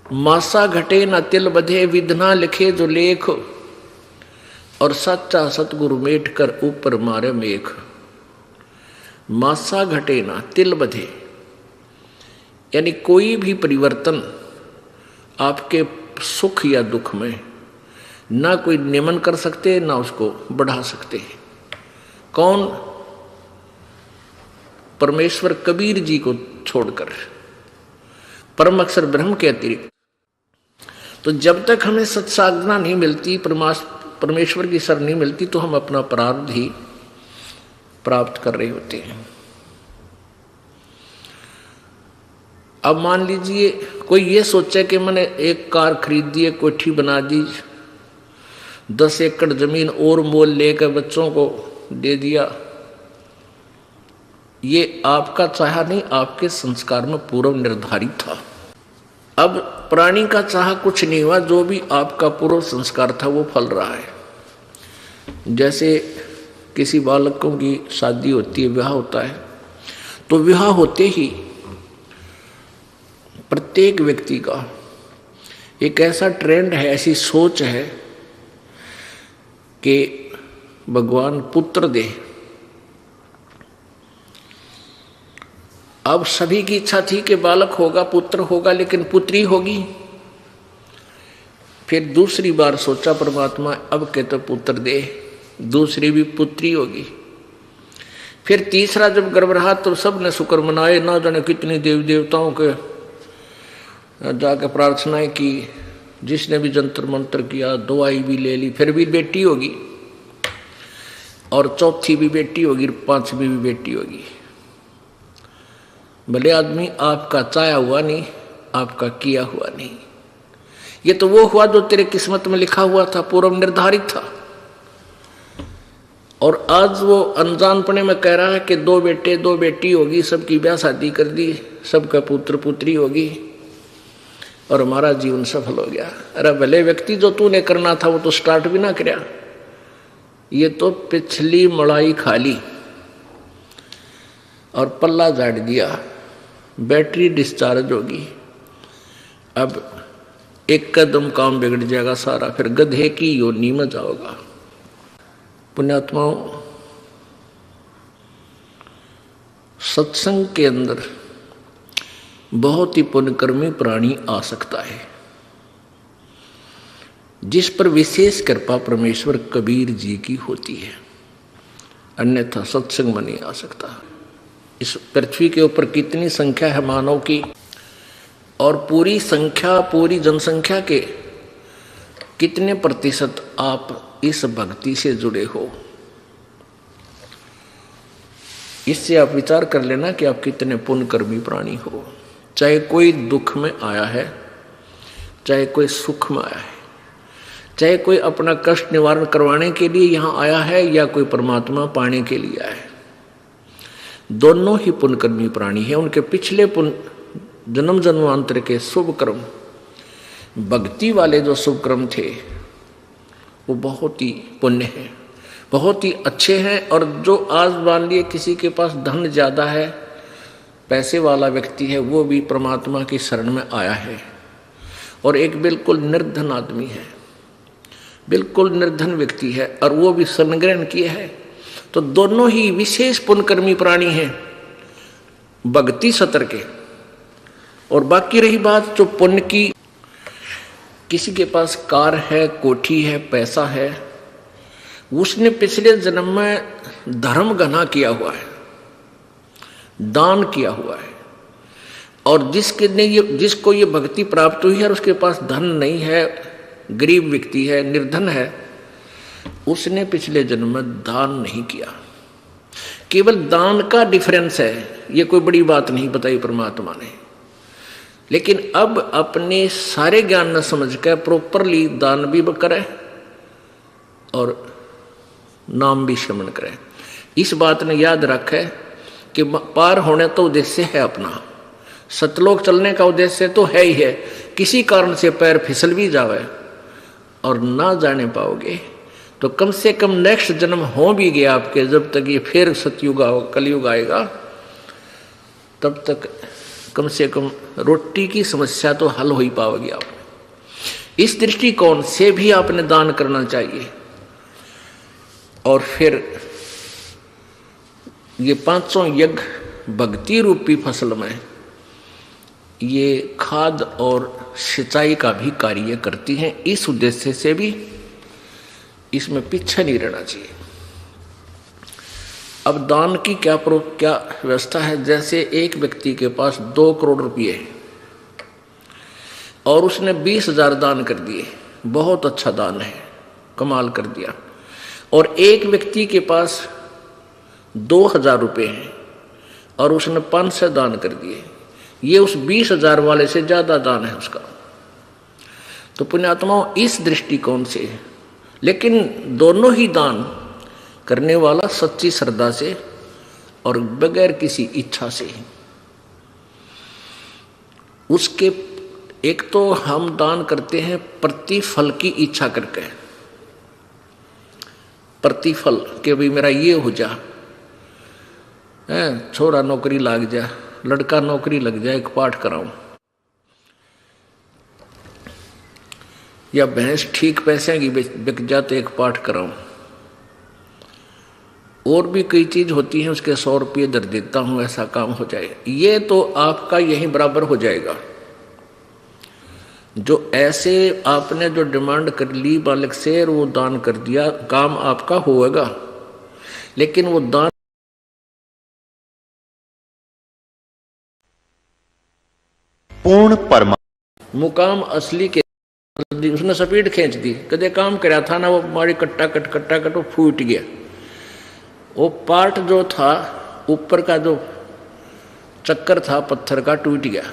मासा घटे न तिल बधे, विधना लिखे जो लेख, और सच्चा सतगुरु मेट कर ऊपर मारे मेघ। मासा घटे ना तिल बधे, यानी कोई भी परिवर्तन आपके सुख या दुख में ना कोई नियमन कर सकते ना उसको बढ़ा सकते। कौन? परमेश्वर कबीर जी को छोड़कर, परम अक्षर ब्रह्म के अतिरिक्त। तो जब तक हमें सत्साधना नहीं मिलती, परमेश्वर की शरण नहीं मिलती, तो हम अपना प्रारब्ध ही प्राप्त कर रहे होते हैं। अब मान लीजिए कोई ये सोचे कि मैंने एक कार खरीद दी, कोठी बना दी, 10 एकड़ जमीन और मोल लेकर बच्चों को दे दिया, ये आपका चाहा नहीं, आपके संस्कार में पूर्व निर्धारित था। अब प्राणी का चाह कुछ नहीं हुआ, जो भी आपका पूर्व संस्कार था वो फल रहा है। जैसे किसी बालकों की शादी होती है, विवाह होता है, तो विवाह होते ही प्रत्येक व्यक्ति का एक ऐसा ट्रेंड है, ऐसी सोच है कि भगवान पुत्र दे। अब सभी की इच्छा थी कि बालक होगा, पुत्र होगा, लेकिन पुत्री होगी। फिर दूसरी बार सोचा परमात्मा, अब के तो पुत्र दे, दूसरी भी पुत्री होगी। फिर तीसरा जब गर्भ रहा तो सब ने शुक्र मनाए, ना जाने कितनी देवी देवताओं के जाकर प्रार्थनाएं की, जिसने भी जंतर मंत्र किया, दवाई भी ले ली, फिर भी बेटी होगी, और चौथी भी बेटी होगी, 5वीं भी बेटी होगी। भले आदमी, आपका चाया हुआ नहीं, आपका किया हुआ नहीं। ये तो वो हुआ जो तेरे किस्मत में लिखा हुआ था, पूर्व निर्धारित था। और आज वो अनजानपने में कह रहा है कि 2 बेटे 2 बेटी होगी, सबकी ब्याह शादी कर दी, सबका पुत्र पुत्री होगी और हमारा जीवन सफल हो गया। अरे भले व्यक्ति, जो तूने करना था वो तो स्टार्ट भी ना किया, ये तो पिछली मलाई खाली और पल्ला झाड़ दिया, बैटरी डिस्चार्ज होगी। अब एक कदम काम बिगड़ जाएगा सारा, फिर गधे की योनि में जाओगा। पुण्यात्माओं, सत्संग के अंदर बहुत ही पुण्यकर्मी प्राणी आ सकता है, जिस पर विशेष कृपा परमेश्वर कबीर जी की होती है, अन्यथा सत्संग में नहीं आ सकता। इस पृथ्वी के ऊपर कितनी संख्या है मानव की, और पूरी संख्या, पूरी जनसंख्या के कितने प्रतिशत आप इस भक्ति से जुड़े हो, इससे आप विचार कर लेना कि आप कितने पुण्यकर्मी प्राणी हो। चाहे कोई दुख में आया है, चाहे कोई सुख में आया है, चाहे कोई अपना कष्ट निवारण करवाने के लिए यहाँ आया है, या कोई परमात्मा पाने के लिए आया है, दोनों ही पुण्यकर्मी प्राणी हैं। उनके पिछले जन्म जन्मांतर के शुभ कर्म, भक्ति वाले जो शुभ कर्म थे, वो बहुत ही पुण्य हैं, बहुत ही अच्छे हैं। और जो आज मान लिए किसी के पास धन ज़्यादा है, पैसे वाला व्यक्ति है, वो भी परमात्मा की शरण में आया है, और एक बिल्कुल निर्धन आदमी है, बिल्कुल निर्धन व्यक्ति है, और वो भी शरण ग्रहण किए है, तो दोनों ही विशेष पुण्यकर्मी प्राणी हैं भक्ति सतर के। और बाकी रही बात जो पुण्य की, किसी के पास कार है, कोठी है, पैसा है, उसने पिछले जन्म में धर्म घना किया हुआ है, दान किया हुआ है, और जिसको ये भक्ति प्राप्त हुई है और उसके पास धन नहीं है, गरीब व्यक्ति है, निर्धन है, उसने पिछले जन्म में दान नहीं किया। केवल दान का डिफरेंस है, ये कोई बड़ी बात नहीं बताई परमात्मा ने। लेकिन अब अपने सारे ज्ञान न समझ कर प्रॉपरली दान भी करे और नाम भी श्रवण करे। इस बात ने याद रखे कि पार होने तो उद्देश्य है अपना, सतलोक चलने का उद्देश्य तो है ही है। किसी कारण से पैर फिसल भी जावे और ना जाने पाओगे तो कम से कम नेक्स्ट जन्म हो भी गया आपके, जब तक ये फिर सतयुग कलयुग आएगा, तब तक कम से कम रोटी की समस्या तो हल हो ही पाओगी आप। इस दृष्टिकोण से भी आपने दान करना चाहिए। और फिर ये पांचों यज्ञ भक्ति रूपी फसल में ये खाद और सिंचाई का भी कार्य करती हैं। इस उद्देश्य से भी इसमें पीछे नहीं रहना चाहिए। अब दान की क्या व्यवस्था है। जैसे एक व्यक्ति के पास 2 करोड़ रुपये है और उसने 20,000 दान कर दिए, बहुत अच्छा दान है, कमाल कर दिया। और एक व्यक्ति के पास 2,000 रुपये हैं और उसने 500 दान कर दिए, ये उस 20,000 वाले से ज्यादा दान है उसका। तो पुण्यात्माओं इस दृष्टिकोण से, लेकिन दोनों ही दान करने वाला सच्ची श्रद्धा से और बगैर किसी इच्छा से। उसके एक तो हम दान करते हैं प्रतिफल की इच्छा करके, प्रतिफल कि भाई मेरा ये हो जा, छोरा नौकरी लग जा, लड़का नौकरी लग जाए, एक पाठ कराऊं, या भैंस ठीक पैसे की बिक जाते एक पाठ कराऊं। और भी कई चीज होती है, उसके 100 रुपये दर देता हूं, ऐसा काम हो जाए। ये तो आपका यही बराबर हो जाएगा। जो ऐसे आपने जो डिमांड कर ली बालक से और वो दान कर दिया, काम आपका होगा, लेकिन वो दान पूर्ण परमा मुकाम असली के उसने स्पीड खींच दी, कदे काम कराया था ना, वो मारी कट्टा कट वो फूट गया। वो पार्ट जो था ऊपर का जो चक्कर था पत्थर का, टूट गया।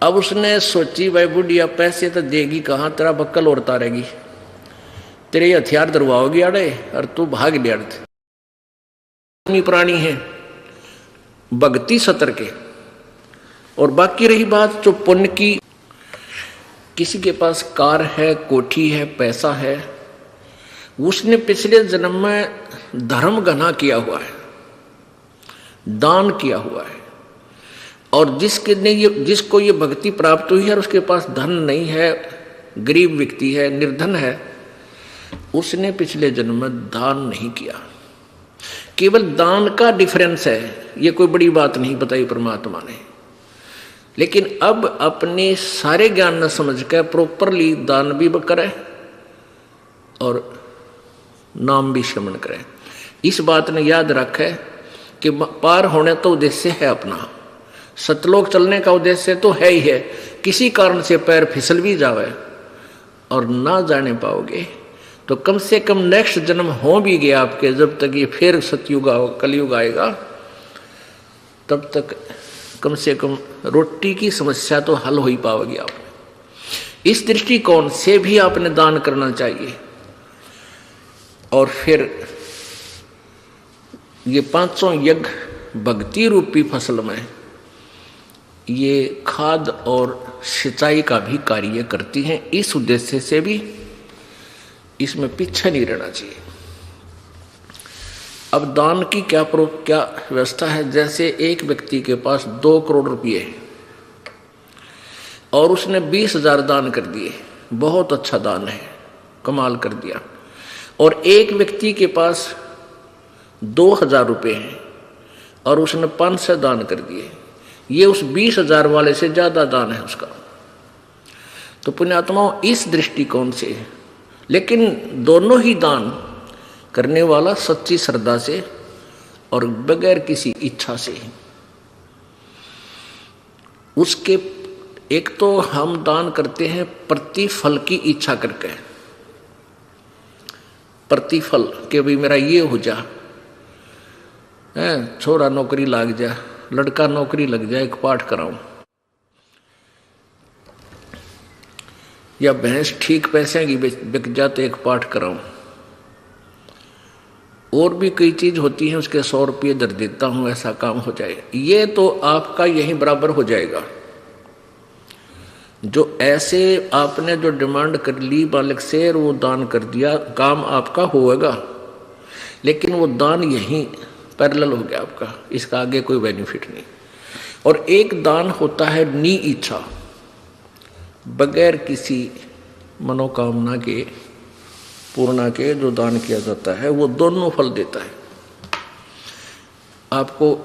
अब उसने सोची भाई बुढ़िया पैसे तो देगी कहाँ, तेरा बक्कल और तारेगी, तेरे हथियार दरवाओगी अड़े और तू भाग लिया। प्राणी है भक्ति सतर के। और बाकी रही बात जो पुण्य की, किसी के पास कार है, कोठी है, पैसा है, उसने पिछले जन्म में धर्म घना किया हुआ है, दान किया हुआ है। और जिसको ये भक्ति प्राप्त हुई है और उसके पास धन नहीं है, गरीब व्यक्ति है, निर्धन है, उसने पिछले जन्म में दान नहीं किया। केवल दान का डिफरेंस है, ये कोई बड़ी बात नहीं बताई परमात्मा ने। लेकिन अब अपने सारे ज्ञान न समझ कर प्रॉपरली दान भी करे और नाम भी श्रवण करे। इस बात ने याद रखे कि पार होने तो उद्देश्य है अपना, सतलोक चलने का उद्देश्य तो है ही है। किसी कारण से पैर फिसल भी जावे और ना जाने पाओगे तो कम से कम नेक्स्ट जन्म हो भी गया आपके, जब तक ये फिर सतयुग कलयुग आएगा तब तक कम से कम रोटी की समस्या तो हल हो ही पाओगी आप। इस दृष्टिकोण से भी आपने दान करना चाहिए। और फिर ये पांचों यज्ञ भक्ति रूपी फसल में ये खाद और सिंचाई का भी कार्य करती हैं। इस उद्देश्य से भी इसमें पीछे नहीं रहना चाहिए। अब दान की क्या व्यवस्था है। जैसे एक व्यक्ति के पास 2 करोड़ रुपये है और उसने 20,000 दान कर दिए, बहुत अच्छा दान है, कमाल कर दिया। और एक व्यक्ति के पास 2,000 रुपये हैं और उसने 500 दान कर दिए, ये उस 20,000 वाले से ज्यादा दान है उसका। तो पुण्यात्माओं इस दृष्टिकोण से, लेकिन दोनों ही दान करने वाला सच्ची श्रद्धा से और बगैर किसी इच्छा से। उसके एक तो हम दान करते हैं प्रतिफल की इच्छा करके, प्रतिफल कि भाई मेरा ये हो जा, छोरा नौकरी लग जा, लड़का नौकरी लग जाए, एक पाठ कराऊं, या भैंस ठीक पैसे की बिक जाते, एक पाठ कराऊं। और भी कई चीज होती है, उसके 100 रुपये दर देता हूं, ऐसा काम हो जाए। ये तो आपका यही बराबर हो जाएगा। जो ऐसे आपने जो डिमांड कर ली बालक से और वो दान कर दिया, काम आपका होगा, लेकिन वो दान यही पैरेलल हो गया आपका, इसका आगे कोई बेनिफिट नहीं। और एक दान होता है नी इच्छा, बगैर किसी मनोकामना के पूर्णा के जो दान किया जाता है वो दोनों फल देता है। आपको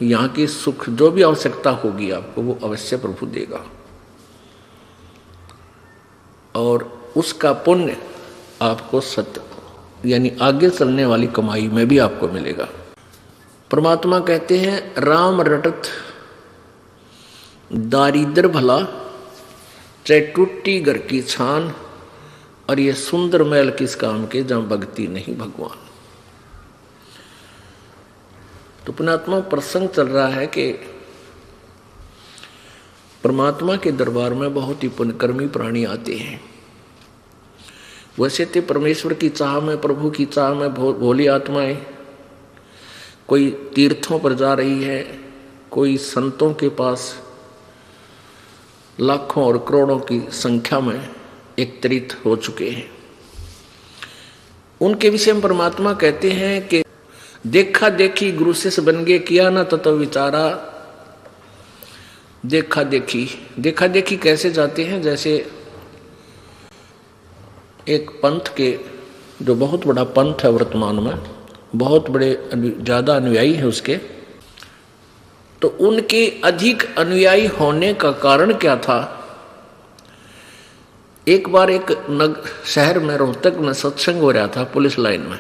यहाँ की सुख जो भी आवश्यकता होगी आपको वो अवश्य प्रभु देगा, और उसका पुण्य आपको सत्य यानी आगे चलने वाली कमाई में भी आपको मिलेगा। परमात्मा कहते हैं राम रटत दारिद्र भला, चाहे टूटी घर की छान, और ये सुंदर महल किस काम के जहां भक्ति नहीं भगवान। तो पुण्यात्मा प्रसंग चल रहा है कि परमात्मा के दरबार में बहुत ही पुण्यकर्मी प्राणी आते हैं। वैसे तो परमेश्वर की चाह में, प्रभु की चाह में भोली आत्माएं कोई तीर्थों पर जा रही है, कोई संतों के पास लाखों और करोड़ों की संख्या में एकत्रित हो चुके हैं। उनके विषय में परमात्मा कहते हैं कि देखा देखी गुरु शिष्य बन गए, किया ना तत्व विचारा। देखा देखी कैसे जाते हैं, जैसे एक पंथ के जो बहुत बड़ा पंथ है वर्तमान में, बहुत बड़े ज्यादा अनुयायी है उसके, तो उनके अधिक अनुयायी होने का कारण क्या था। एक बार एक शहर में रोहतक में सत्संग हो रहा था पुलिस लाइन में।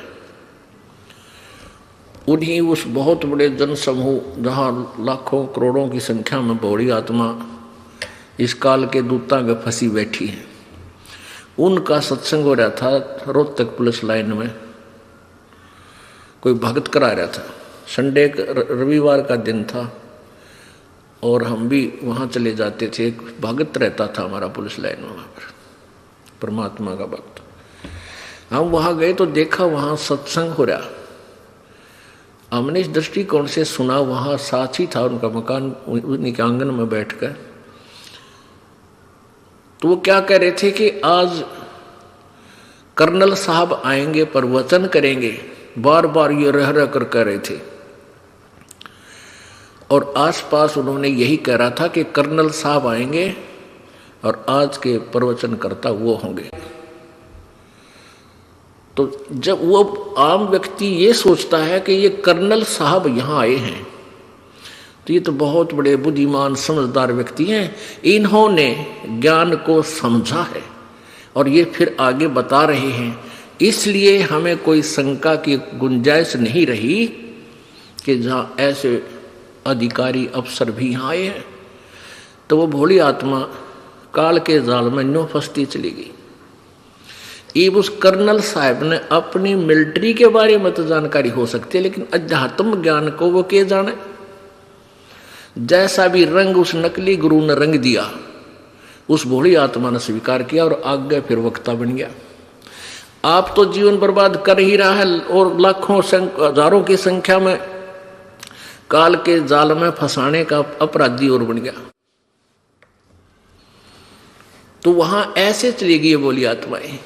उन्हीं उस बहुत बड़े जनसमूह जहाँ लाखों करोड़ों की संख्या में भोली आत्मा इस काल के दूतां में फंसी बैठी है, उनका सत्संग हो रहा था रोहतक पुलिस लाइन में। कोई भगत करा रहा था, संडे रविवार का दिन था और हम भी वहाँ चले जाते थे। एक भगत रहता था हमारा पुलिस लाइन में, वहाँ पर परमात्मा का भक्त। हम वहाँ गए तो देखा वहाँ सत्संग हो रहा। हमने इस दृष्टिकोण से सुना, वहाँ साथी था उनका मकान, उन्हीं के आंगन में बैठकर। तो वो क्या कह रहे थे कि आज कर्नल साहब आएंगे पर वचन करेंगे, बार बार ये रह कर कह रहे थे। और आसपास उन्होंने यही कह रहा था कि कर्नल साहब आएंगे और आज के प्रवचनकर्ता वो होंगे। तो जब वो आम व्यक्ति ये सोचता है कि ये कर्नल साहब यहाँ आए हैं, तो ये तो बहुत बड़े बुद्धिमान समझदार व्यक्ति हैं, इन्होंने ज्ञान को समझा है और ये फिर आगे बता रहे हैं, इसलिए हमें कोई शंका की गुंजाइश नहीं रही कि जहाँ ऐसे अधिकारी अफसर भी यहाँ आए हैं। तो वो भोली आत्मा काल के जाल में न्यों फंसती चली गई। अब उस कर्नल साहब ने अपनी मिलिट्री के बारे में तो जानकारी हो सकती है, लेकिन अध्यात्म ज्ञान को वो क्या जाने। जैसा भी रंग उस नकली गुरु ने रंग दिया, उस भोली आत्मा ने स्वीकार किया और आगे फिर वक्ता बन गया। आप तो जीवन बर्बाद कर ही रहा है और लाखों हजारों की संख्या में काल के जाल में फंसाने का अपराधी और बन गया। तो वहां ऐसे चली गई बोली आत्माएं।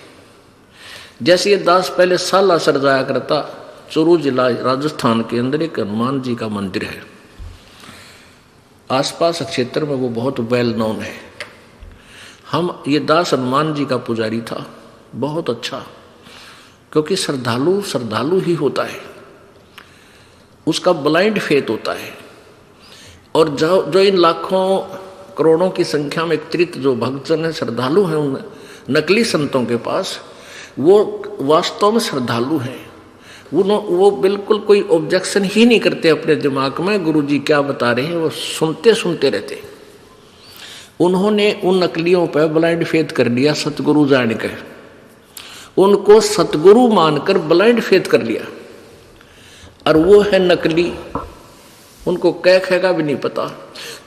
जैसे ये दास पहले सालासर जाया करता, चूरू जिला राजस्थान के अंदर एक हनुमान जी का मंदिर है, आसपास क्षेत्र में वो बहुत वेल नोन है। ये दास हनुमान जी का पुजारी था, बहुत अच्छा, क्योंकि श्रद्धालु ही होता है, उसका ब्लाइंड फेथ होता है। और जो इन लाखों करोड़ों की संख्या में एकत्रित जो भक्तजन है, श्रद्धालु हैं उन नकली संतों के पास, वो वास्तव में श्रद्धालु हैं। वो बिल्कुल कोई ऑब्जेक्शन ही नहीं करते अपने दिमाग में, गुरुजी क्या बता रहे हैं वो सुनते रहते। उन्होंने उन नकलियों पर ब्लाइंड फेथ कर लिया, सतगुरु जानकर उनको सतगुरु मानकर ब्लाइंड फेथ कर लिया। और वो है नकली, उनको कहेगा भी नहीं पता।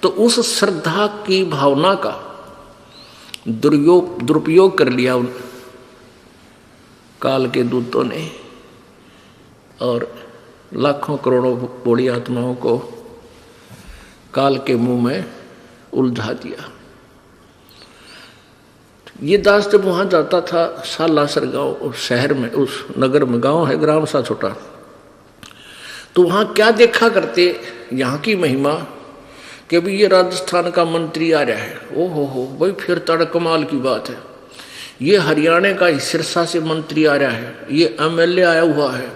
तो उस श्रद्धा की भावना का दुरुपयोग कर लिया उन काल के दूतों ने, और लाखों करोड़ों बड़ी आत्माओं को काल के मुंह में उलझा दिया। ये दास जब वहां जाता था सालासर गांव, उस शहर में, उस नगर में, गांव है ग्राम सा छोटा, तो वहां क्या देखा करते, यहाँ की महिमा कि अभी ये राजस्थान का मंत्री आ रहा है, ओ हो भाई फिर तड़ कमाल की बात है। ये हरियाणा का सिरसा से मंत्री आ रहा है, ये एमएलए आया हुआ है।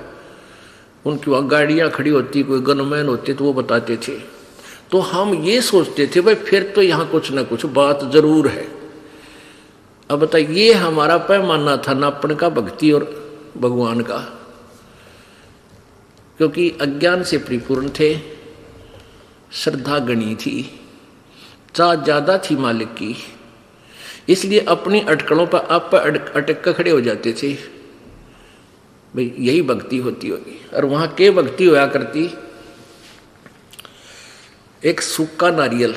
उनकी वहाँ गाड़ियाँ खड़ी होती, कोई गनमैन होते तो वो बताते थे। तो हम ये सोचते थे भाई फिर तो यहाँ कुछ ना कुछ बात जरूर है। अब बताइए, ये हमारा पैमाना था नापण का भक्ति और भगवान का, क्योंकि अज्ञान से परिपूर्ण थे, श्रद्धा गणी थी, चाह ज्यादा थी मालिक की, इसलिए अपनी अटकलों पर आप अटक कर खड़े हो जाते थे। भाई यही भक्ति होती होगी। और वहां के भक्ति होया करती, एक सूखा नारियल,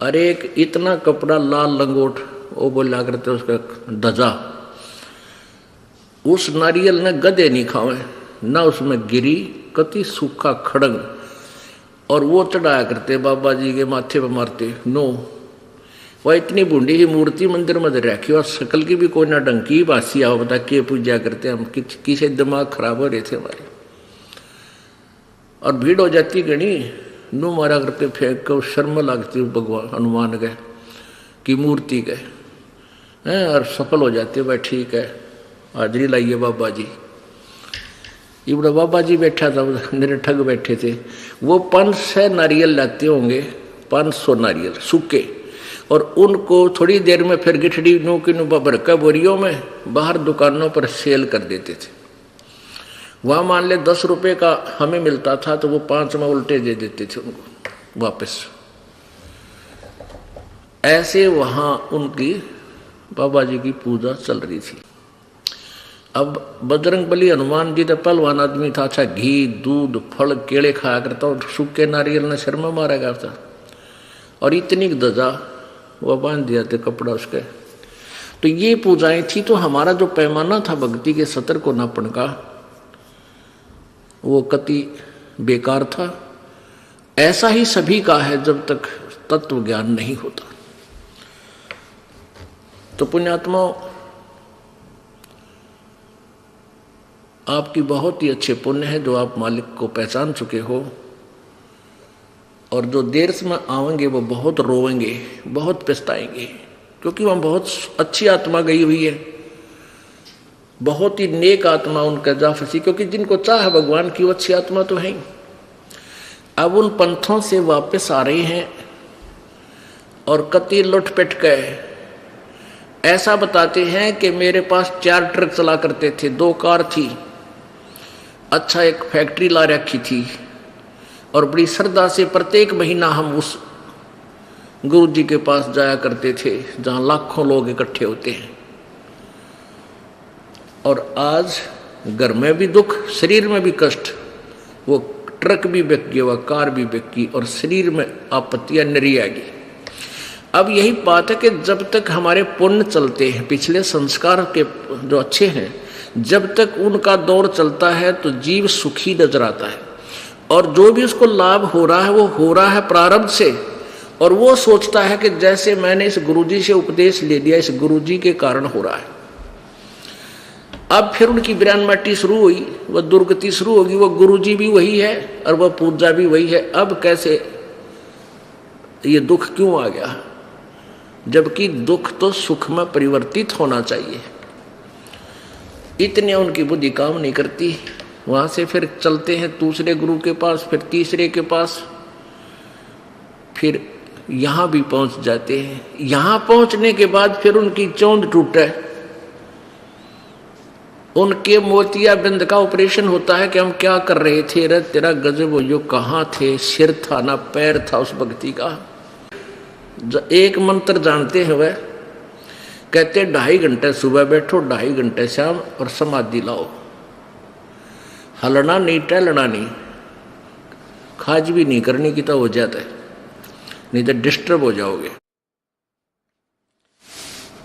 अरे एक इतना कपड़ा लाल लंगोट, वो बोला करते उसका धजा, उस नारियल ने गधे नहीं खावे, ना उसमें गिरी कति सूखा खड़ंग, और वो चढ़ाया करते बाबा जी के माथे पर मारते। नो, वह इतनी बूढ़ी ही मूर्ति मंदिर में रखी और शकल की भी कोई ना डंकी बासी आओ, बता के पूजा करते हम, किसे दिमाग खराब हो रहे थे हमारे। और भीड़ हो जाती गणी, नो मारा करते फेंक कर, शर्म लगती भगवान हनुमान गए की मूर्ति गए हैं, और सफल हो जाते। भाई ठीक है, हाजरी लाइए बाबा जी। ये बड़ा बाबा जी बैठा था, मेरे ठग बैठे थे, वो 500 नारियल लाते होंगे, 500 नारियल सूखे, और उनको थोड़ी देर में फिर गिठड़ी नो की नो भरका बोरियों में बाहर दुकानों पर सेल कर देते थे। वहाँ मान ले 10 रुपये का हमें मिलता था, तो वो 5 में उल्टे दे देते थे उनको वापस। ऐसे वहाँ उनकी बाबा जी की पूजा चल रही थी। अब बजरंग बली हनुमान जी तो पहलवान आदमी था, अच्छा घी दूध फल केले खाया करता, और सूखे नारियल ने शर्म मारा करता, और इतनी दजा वो बांध दिया थे कपड़ा उसके। तो ये पूजाएं थी। तो हमारा जो पैमाना था भक्ति के सतर को नापण का, वो कति बेकार था। ऐसा ही सभी का है जब तक तत्व ज्ञान नहीं होता। तो पुण्यात्माओं, आपकी बहुत ही अच्छे पुण्य है जो आप मालिक को पहचान चुके हो, और जो देर से में आवेंगे वो बहुत रोएंगे, बहुत पछताएंगे, क्योंकि वहाँ बहुत अच्छी आत्मा गई हुई है, बहुत ही नेक आत्मा उनका जा फंसी, क्योंकि जिनको चाह भगवान की वो अच्छी आत्मा तो है ही। अब उन पंथों से वापस आ रहे हैं और कति लुटपिट गए। ऐसा बताते हैं कि मेरे पास 4 ट्रक चला करते थे, 2 कार थी, अच्छा एक फैक्ट्री ला रखी थी, और बड़ी श्रद्धा से प्रत्येक महीना हम उस गुरु जी के पास जाया करते थे जहाँ लाखों लोग इकट्ठे होते हैं। और आज घर में भी दुख, शरीर में भी कष्ट, वो ट्रक भी बिक गया, वह कार भी बिक गई, और शरीर में आपत्तियां नरी आ गई। अब यही बात है कि जब तक हमारे पुण्य चलते हैं, पिछले संस्कार के जो अच्छे हैं, जब तक उनका दौर चलता है तो जीव सुखी नजर आता है, और जो भी उसको लाभ हो रहा है वो हो रहा है प्रारब्ध से, और वो सोचता है कि जैसे मैंने इस गुरुजी से उपदेश ले लिया, इस गुरुजी के कारण हो रहा है। अब फिर उनकी विरानमाटी शुरू हुई, वह दुर्गति शुरू होगी, वो गुरुजी भी वही है और वह पूजा भी वही है। अब कैसे ये दुख क्यों आ गया, जबकि दुख तो सुख में परिवर्तित होना चाहिए। इतने उनकी बुद्धि काम नहीं करती। वहां से फिर चलते हैं दूसरे गुरु के पास, फिर तीसरे के पास, फिर यहां भी पहुंच जाते हैं। यहां पहुंचने के बाद फिर उनकी चौंध टूटे, उनके मोतियाबिंद का ऑपरेशन होता है कि हम क्या कर रहे थे रे, तेरा गजब हो, यो कहाँ थे, सिर था ना पैर था उस भक्ति का। एक मंत्र जानते हैं वह, कहते 2.5 घंटे सुबह बैठो, 2.5 घंटे शाम, और समाधि लाओ। हलना नहीं, टहलना नहीं, खाज भी नहीं करनी की तो हो जाता है, नहीं तो डिस्टर्ब हो जाओगे।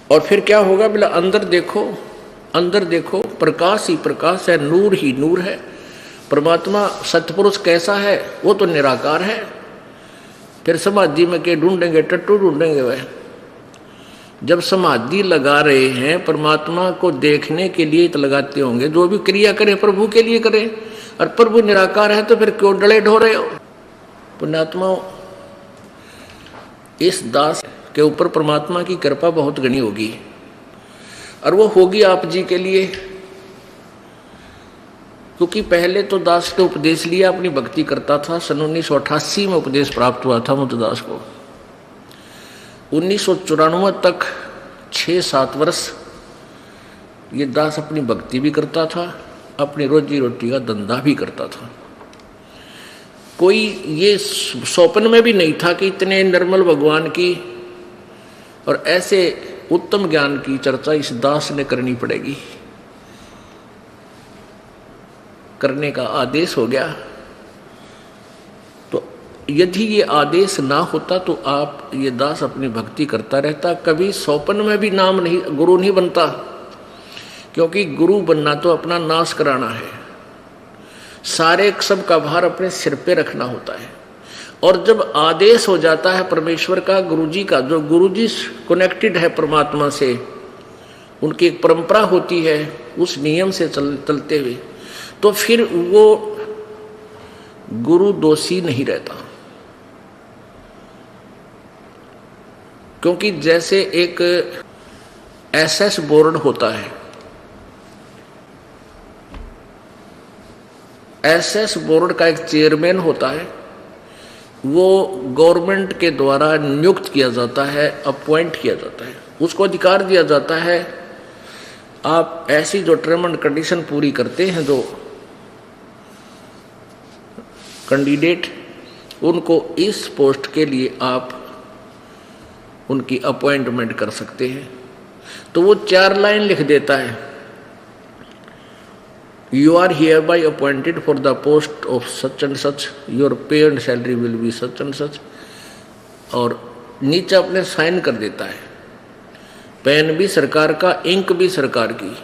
और फिर क्या होगा, बोला अंदर देखो, अंदर देखो, प्रकाश ही प्रकाश है, नूर ही नूर है। परमात्मा सतपुरुष कैसा है, वो तो निराकार है। फिर समाधि में के ढूंढेंगे, टट्टू ढूंढेंगे वह। जब समाधि लगा रहे हैं परमात्मा को देखने के लिए तो लगाते होंगे, जो भी क्रिया करें प्रभु के लिए करें। और प्रभु निराकार है तो फिर क्यों डले ढो रहे हो? पुण्यात्माओं, इस दास के ऊपर परमात्मा की कृपा बहुत घनी होगी, और वो होगी आप जी के लिए, क्योंकि पहले तो दास के उपदेश लिया, अपनी भक्ति करता था। सन 1988 में उपदेश प्राप्त हुआ था मुद्दास को। 1994 तक 6-7 वर्ष ये दास अपनी भक्ति भी करता था, अपनी रोजी रोटी का धंधा भी करता था। कोई ये स्वप्न में भी नहीं था कि इतने निर्मल भगवान की और ऐसे उत्तम ज्ञान की चर्चा इस दास ने करनी पड़ेगी। करने का आदेश हो गया। तो यदि ये आदेश ना होता तो आप ये दास अपनी भक्ति करता रहता, कभी स्वप्न में भी नाम नहीं, गुरु नहीं बनता, क्योंकि गुरु बनना तो अपना नाश कराना है। सारे सब का भार अपने सिर पे रखना होता है। और जब आदेश हो जाता है परमेश्वर का, गुरुजी का, जो गुरुजी कनेक्टेड है परमात्मा से, उनकी एक परंपरा होती है, उस नियम से चलते हुए, तो फिर वो गुरु दोषी नहीं रहता। क्योंकि जैसे एक एसएस बोर्ड होता है, एसएस बोर्ड का एक चेयरमैन होता है, वो गवर्नमेंट के द्वारा नियुक्त किया जाता है, अपॉइंट किया जाता है, उसको अधिकार दिया जाता है, आप ऐसी जो टर्म एंड कंडीशन पूरी करते हैं जो कैंडिडेट, उनको इस पोस्ट के लिए आप उनकी अपॉइंटमेंट कर सकते हैं। तो वो 4 लाइन लिख देता है, you are here by appointed for the post of such and such, your pay and salary will be such and such, और नीचे अपने साइन कर देता है। पेन भी सरकार का, इंक भी सरकार की,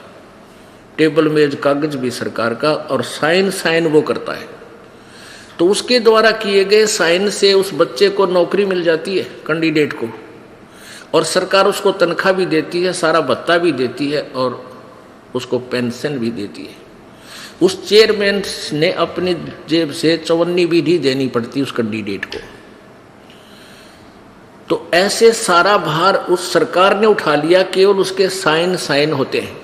टेबल मेज कागज भी सरकार का, और साइन वो करता है। तो उसके द्वारा किए गए साइन से उस बच्चे को नौकरी मिल जाती है, कैंडिडेट को, और सरकार उसको तनख्वाह भी देती है, सारा भत्ता भी देती है, और उसको पेंशन भी देती है। उस चेयरमैन ने अपनी जेब से 54 भी देनी पड़ती उस कैंडिडेट को। तो ऐसे सारा भार उस सरकार ने उठा लिया, केवल उसके साइन होते हैं।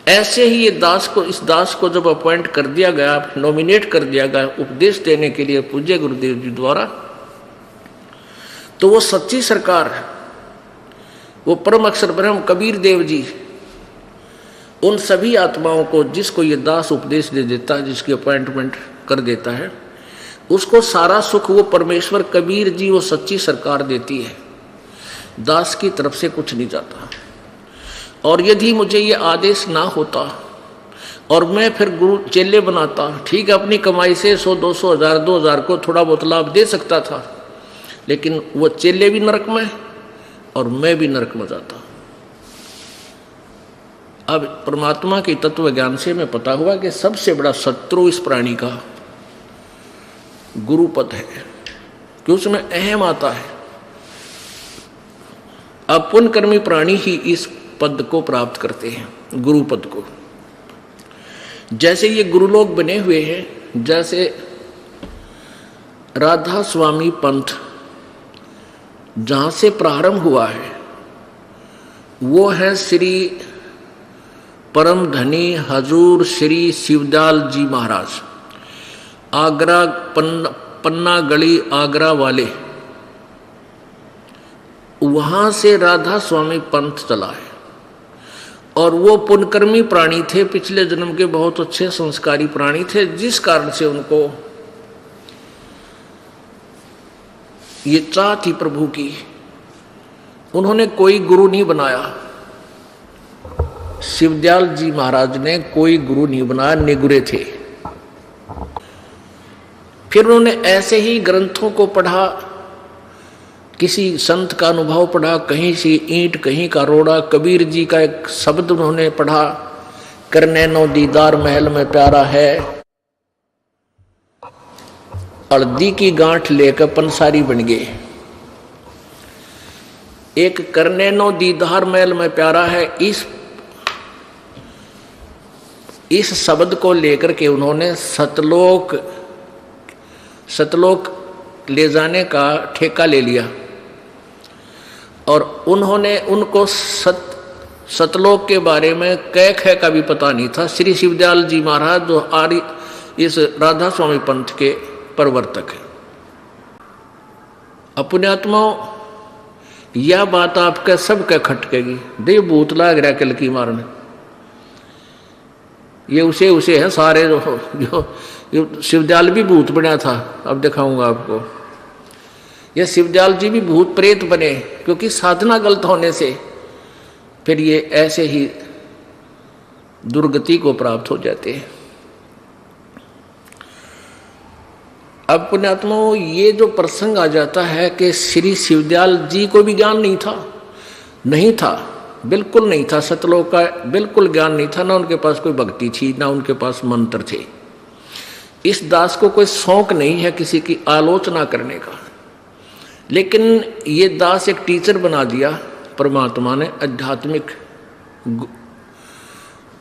ऐसे ही ये दास को, इस दास को जब अपॉइंट कर दिया गया, नॉमिनेट कर दिया गया उपदेश देने के लिए पूज्य गुरुदेव जी द्वारा, तो वो सच्ची सरकार, वो परम अक्षर ब्रह्म कबीर देव जी, उन सभी आत्माओं को जिसको ये दास उपदेश दे देता है, जिसकी अपॉइंटमेंट कर देता है, उसको सारा सुख वो परमेश्वर कबीर जी, वो सच्ची सरकार देती है। दास की तरफ से कुछ नहीं जाता। और यदि मुझे ये आदेश ना होता और मैं फिर गुरु चेले बनाता, ठीक है, अपनी कमाई से 100-200 हज़ार 2000 को थोड़ा बहुत लाभ दे सकता था, लेकिन वो चेले भी नरक में और मैं भी नरक में जाता। अब परमात्मा के तत्व ज्ञान से मैं पता हुआ कि सबसे बड़ा शत्रु इस प्राणी का गुरुपद है, कि उसमें अहम आता है। अब पुण्यकर्मी प्राणी ही इस पद को प्राप्त करते हैं, गुरु पद को। जैसे ये गुरुलोक बने हुए हैं, जैसे राधा स्वामी पंथ जहां से प्रारंभ हुआ है, वो है श्री परम धनी हजूर श्री शिवदयाल जी महाराज, आगरा पन्ना गली आगरा वाले, वहां से राधा स्वामी पंथ चला है। और वो पुण्यकर्मी प्राणी थे, पिछले जन्म के बहुत अच्छे संस्कारी प्राणी थे, जिस कारण से उनको ये चाह थी प्रभु की। उन्होंने कोई गुरु नहीं बनाया, शिवदयाल जी महाराज ने कोई गुरु नहीं बनाया, निगुरे थे। फिर उन्होंने ऐसे ही ग्रंथों को पढ़ा, किसी संत का अनुभव पढ़ा, कहीं से ईंट कहीं का रोड़ा, कबीर जी का एक शब्द उन्होंने पढ़ा, करने नो दीदार महल में प्यारा है, हल्दी की गांठ लेकर पंसारी बन गए। एक करने नो दीदार महल में प्यारा है, इस इस शब्द को लेकर के उन्होंने सतलोक ले जाने का ठेका ले लिया और उन्होंने उनको सतलोक के बारे में कै खे का भी पता नहीं था। श्री शिवदयाल जी महाराज जो आर्य इस राधा स्वामी पंथ के प्रवर्तक हैं। पुण्यात्माओं, यह बात आपके सबके खटकेगी। दे भूत लाग रहा कल की मारने, ये उसे है सारे जो शिवदयाल भी भूत बना था। अब दिखाऊंगा आपको, ये शिवदयाल जी भी भूत प्रेत बने क्योंकि साधना गलत होने से फिर ये ऐसे ही दुर्गति को प्राप्त हो जाते हैं। अब पुण्यात्माओं, ये जो प्रसंग आ जाता है कि श्री शिवदयाल जी को भी ज्ञान नहीं था, बिल्कुल नहीं था। सतलोक का बिल्कुल ज्ञान नहीं था, ना उनके पास कोई भक्ति थी, ना उनके पास मंत्र थे। इस दास को कोई शौक नहीं है किसी की आलोचना करने का, लेकिन ये दास एक टीचर बना दिया परमात्मा ने, आध्यात्मिक